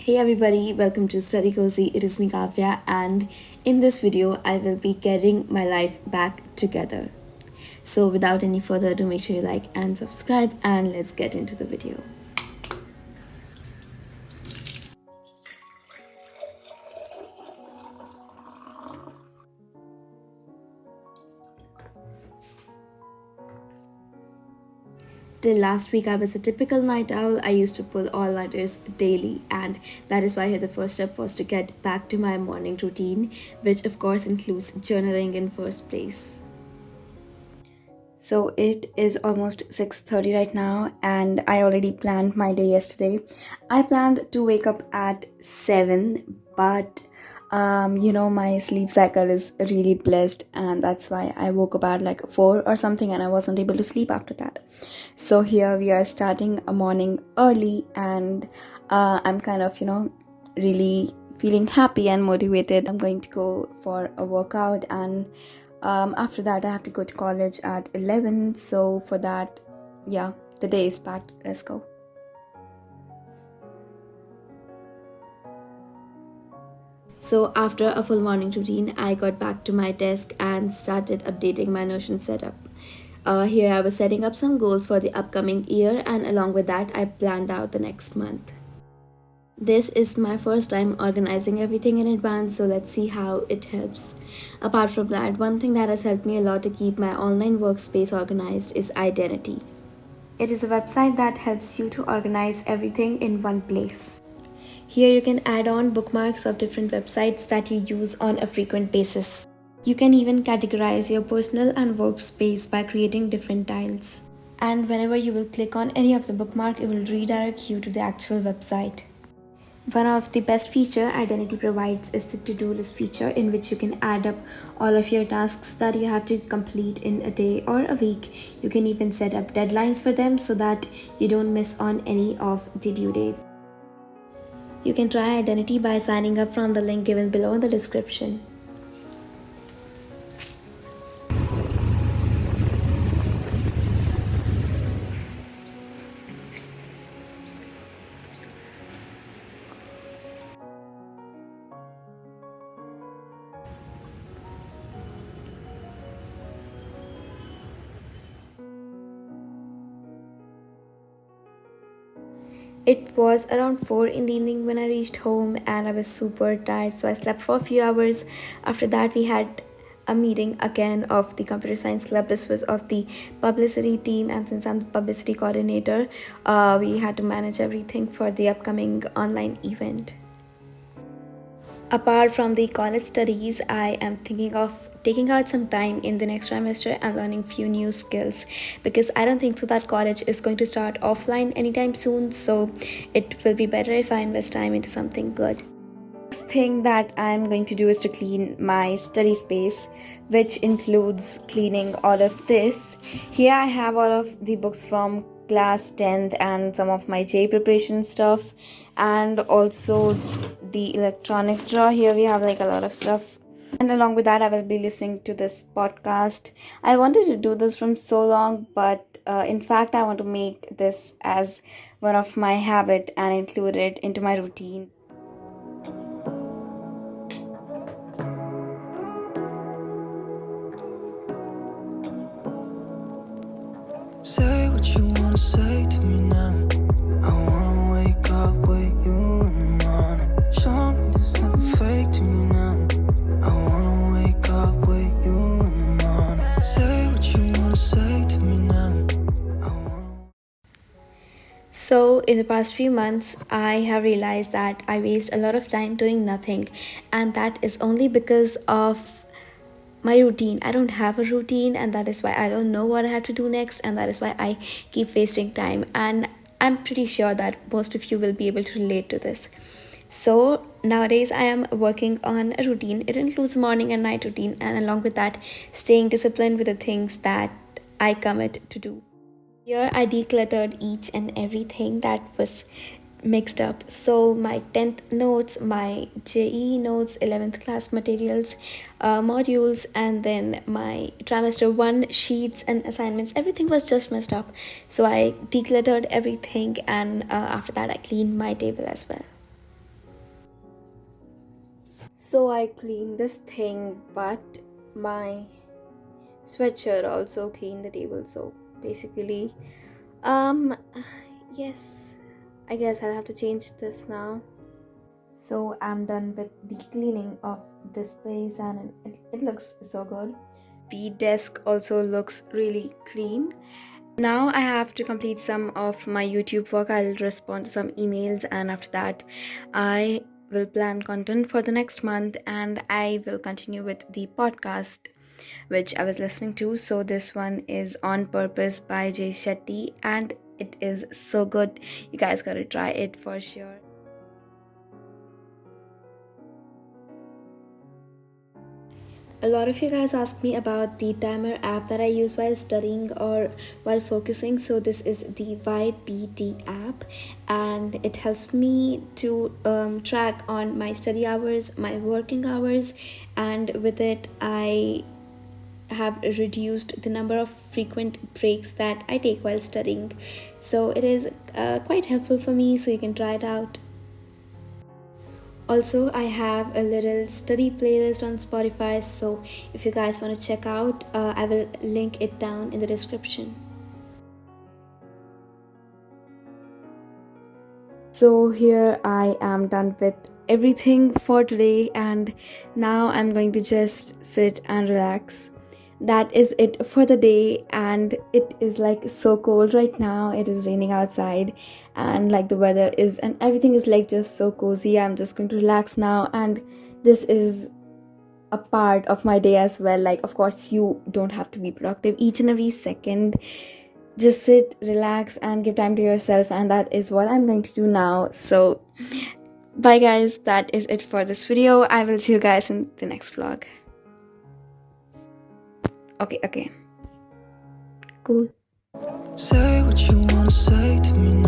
Hey everybody, welcome to Study Cozy. It is me Kavya, and in this video, I will be getting my life back together. So, without any further ado, make sure you like and subscribe, and let's get into the video. Till last week, I was a typical night owl. I used to pull all nighters daily, and that is why the first step was to get back to my morning routine, which of course includes journaling in first place. So it is almost 6:30 right now, and I already planned my day yesterday. I planned to wake up at 7, but my sleep cycle is really blessed, and that's why I woke up at like 4 or something, and I wasn't able to sleep after that. So here we are starting a morning early, and I'm kind of really feeling happy and motivated. I'm going to go for a workout, and after that I have to go to college at 11. So for that, yeah, the day is packed. Let's go. So after a full morning routine, I got back to my desk and started updating my Notion setup. Here I was setting up some goals for the upcoming year, and along with that I planned out the next month. This is my first time organizing everything in advance, so let's see how it helps. Apart from that, one thing that has helped me a lot to keep my online workspace organized is Identity. It is a website that helps you to organize everything in one place. Here you can add on bookmarks of different websites that you use on a frequent basis. You can even categorize your personal and workspace by creating different tiles. And whenever you will click on any of the bookmark, it will redirect you to the actual website. One of the best feature Identity provides is the to-do list feature, in which you can add up all of your tasks that you have to complete in a day or a week. You can even set up deadlines for them so that you don't miss on any of the due date. You can try Identity by signing up from the link given below in the description. It was around 4 in the evening when I reached home, and I was super tired, so I slept for a few hours. After that, we had a meeting again of the computer science club. This was of the publicity team, and since I'm the publicity coordinator, we had to manage everything for the upcoming online event. Apart from the college studies, I am thinking of taking out some time in the next trimester and learning few new skills, because I don't think so that college is going to start offline anytime soon, so it will be better if I invest time into something good. Next thing that I'm going to do is to clean my study space, which includes cleaning all of this. Here I have all of the books from class 10th and some of my J preparation stuff, and also the electronics drawer. Here we have like a lot of stuff, and along with that I will be listening to this podcast. I wanted to do this from so long, but in fact I want to make this as one of my habit and include it into my routine. Say what you wanna say to me now. I wanna wake up with you in the morning. Show me there's nothing fake to me now. I wanna wake up with you in the morning. Say what you wanna say to me now. So, in the past few months, I have realized that I waste a lot of time doing nothing, and that is only because of my routine. I don't have a routine, and that is why I don't know what I have to do next, and that is why I keep wasting time. And I'm pretty sure that most of you will be able to relate to this. So nowadays I am working on a routine. It includes morning and night routine, and along with that, staying disciplined with the things that I commit to do. Here I decluttered each and everything that was mixed up. So my 10th notes, my JE notes, 11th class materials, modules, and then my trimester 1 sheets and assignments, everything was just messed up. So I decluttered everything, and after that I cleaned my table as well. So I cleaned this thing, but my sweatshirt also cleaned the table. So basically, um, yes, I guess I'll have to change this now. So I'm done with the cleaning of this place, and it looks so good. The desk also looks really clean. Now I have to complete some of my YouTube work. I'll respond to some emails, and after that, I will plan content for the next month, and I will continue with the podcast which I was listening to. So this one is On Purpose by Jay Shetty, and it is so good. You guys gotta try it for sure. A lot of you guys ask me about the timer app that I use while studying or while focusing. So this is the YPT app, and it helps me to track on my study hours, my working hours, and with it I have reduced the number of frequent breaks that I take while studying. So it is quite helpful for me, so you can try it out. Also, I have a little study playlist on Spotify, so if you guys want to check out, I will link it down in the description. So, here I am done with everything for today, and now I'm going to just sit and relax. That is it for the day, and it is like so cold right now. It is raining outside, and like the weather is, and everything is like just so cozy. I'm just going to relax now, and this is a part of my day as well. Like, of course, you don't have to be productive each and every second. Just sit, relax, and give time to yourself, and that is what I'm going to do now. So bye guys, that is it for this video. I will see you guys in the next vlog. Okay, cool. Say what you wanna say to me now.